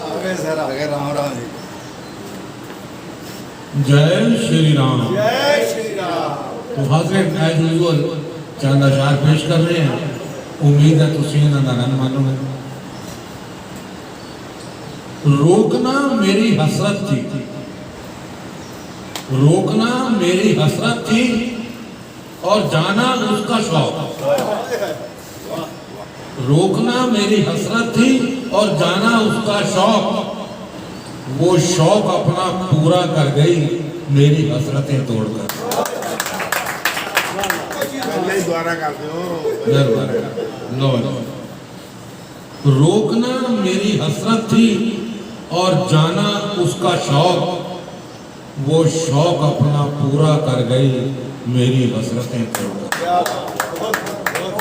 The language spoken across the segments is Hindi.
आगे सर आगे। राम राम जी। जय श्री राम। जय श्री राम। तो हाजिर एज यूजुअल चंद अशार पेश कर रहे हैं। उम्मीद है तुम इन्हां दा आनंद मानोगे। रोकना मेरी हसरत थी, रोकना मेरी हसरत थी और जाना उसका शौक। रोकना मेरी हसरत थी और जाना उसका शौक। वो शौक अपना पूरा कर गई मेरी हसरतें तोड़कर। द्वारा कर दो। रोकना मेरी हसरत थी और जाना उसका शौक। वो शौक अपना पूरा कर गई मेरी हसरतें तोड़कर।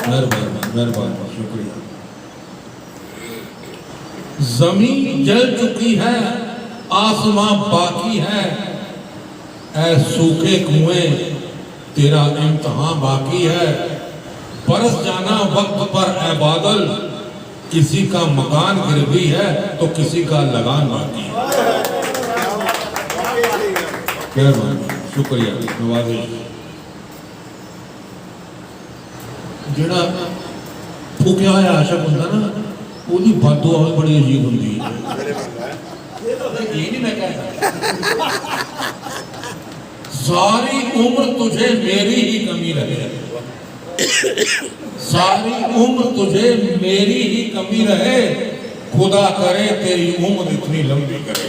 मेहरबानी शुक्रिया। जमीन जल चुकी है, आसमां बाकी है। ऐ सूखे कुएं तेरा इम्तिहान बाकी है। बरस जाना वक्त पर ऐ बादल। किसी का मकान गिरवी है तो किसी का लगान बाकी है। शुक्रिया नवाजिश। जेड़ा फूकिया होया आशक हुंदा ना, उसकी बददुआ भी बड़ी अजीब होंगी है। ये नहीं मैं कह सारी उम्र तुझे मेरी ही कमी रहे, सारी उम्र तुझे मेरी ही कमी रहे। खुदा करे तेरी उम्र इतनी लंबी करे।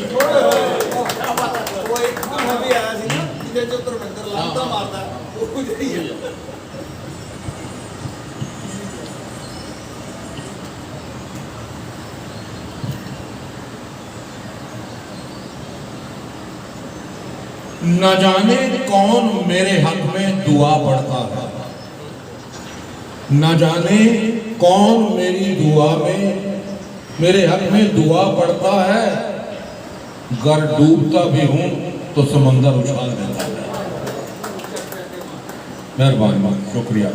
न जाने कौन मेरे हक में दुआ पढ़ता है, न जाने कौन मेरी दुआ में मेरे हक में दुआ पढ़ता है। गर डूबता भी हूं तो समंदर उछाल देता है। मेहरबानी शुक्रिया।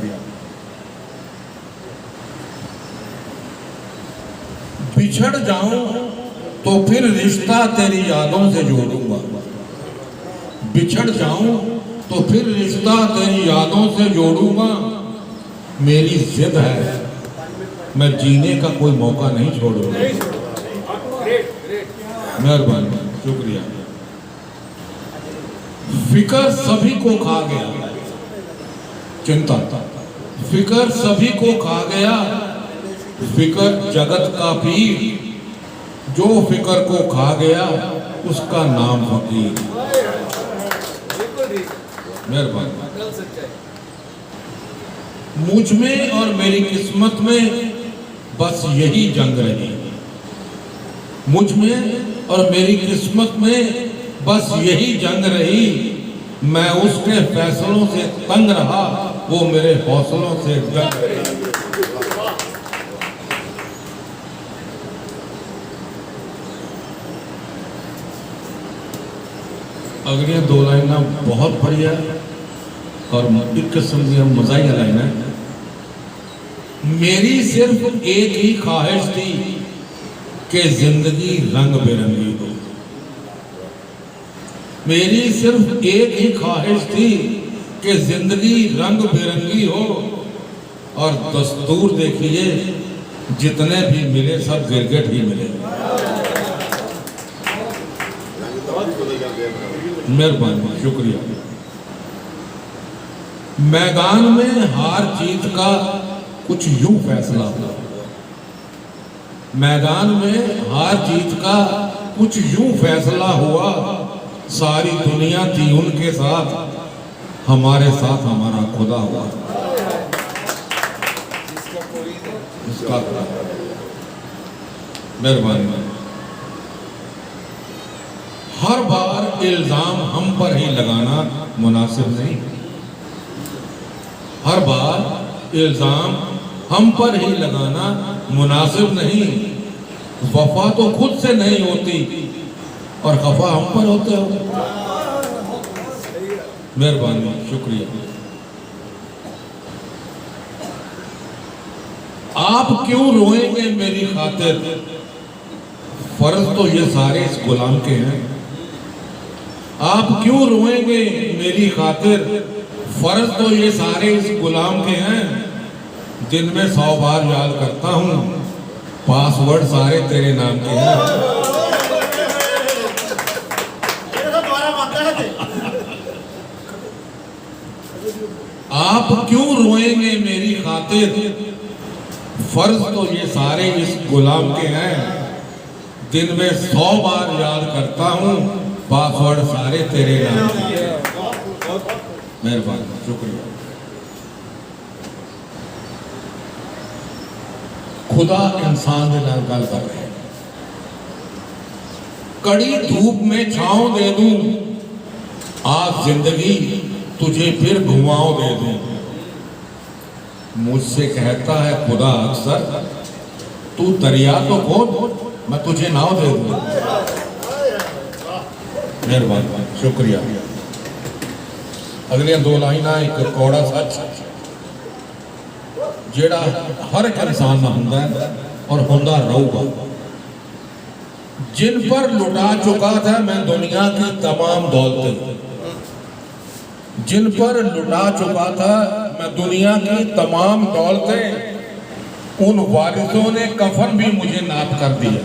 बिछड़ जाऊं तो फिर रिश्ता तेरी यादों से जोड़ूंगा। बिछड़ जाऊं तो फिर रिश्ता तेरी यादों से जोड़ूंगा। मेरी जिद है मैं जीने का कोई मौका नहीं छोड़ूंगा। मेहरबानी शुक्रिया। फिक्र सभी को खा गया, चिंता फिक्र सभी को खा गया। फिक्र जगत का पीर, जो फिक्र को खा गया उसका नाम फकीर। मेहरबानी। मुझ में और मेरी किस्मत में बस यही जंग रही। मुझ में और मेरी किस्मत में बस यही जंग रही। मैं उसके फैसलों से तंग रहा, वो मेरे हौसलों से दंग रही। अगर ये दो लाइना बहुत बढ़िया और एक किस्म की मज़ाही लाइन है। मेरी सिर्फ एक ही ख्वाहिश थी कि जिंदगी रंग बिरंगी हो। मेरी सिर्फ एक ही ख्वाहिश थी कि जिंदगी रंग बिरंगी हो। और दस्तूर देखिए, जितने भी मिले सब गिरगिट ही मिले। मेहरबानी शुक्रिया। मैदान में हार जीत का कुछ यूं फैसला हुआ। मैदान में हार जीत का कुछ यूं फैसला हुआ। सारी दुनिया थी उनके साथ, हमारे साथ हमारा खुदा हुआ। इसका मेहरबानी। हर बार इल्जाम हम पर ही लगाना मुनासिब नहीं। हर बार इल्जाम हम पर ही लगाना मुनासिब नहीं। वफा तो खुद से नहीं होती और खफा हम पर होते हो। मेहरबानी शुक्रिया। आप क्यों रोएंगे मेरी खातिर, फर्ज तो ये सारे इस गुलाम के हैं। आप क्यों रोएंगे मेरी खातिर, फर्ज तो ये सारे इस गुलाम के हैं। दिन में 100 बार याद करता हूँ, पासवर्ड सारे तेरे नाम के हैं। आप क्यों रोएंगे मेरी खातिर, फर्ज तो ये सारे इस गुलाम के हैं। दिन में 100 बार याद करता हूँ, पासवर्ड सारे तेरे नाम के हैं। मेहरबानी, शुक्रिया। खुदा इंसान के नाम गल कर रहे हैं। कड़ी धूप में छांव दे दूं, आज जिंदगी तुझे फिर घुमाओ दे दूं। मुझसे कहता है खुदा अक्सर, तू दरिया तो खोद, मैं तुझे नाव दे दूं। मेहरबानी, शुक्रिया। अगलियां 2 लाइना, एक कौड़ा सच जेड़ा हर एक इंसान ना हुंदा है और हुंदा रहूगा। जिन पर लुटा चुका था मैं दुनिया की तमाम दौलतें, जिन पर लुटा चुका था मैं दुनिया की तमाम दौलतें, उन वारिसों ने कफन भी मुझे नाप कर दिया।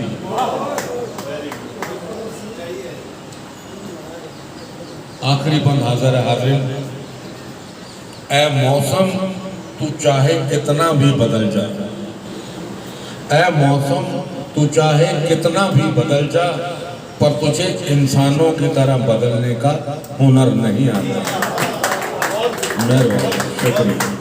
आखिरी बंद हाजिर है हाजिर। ऐ मौसम तू चाहे कितना भी बदल जा, ऐ मौसम तू चाहे कितना भी बदल जा, पर तुझे इंसानों की तरह बदलने का हुनर नहीं आता। मेहरबानी, शुक्रिया।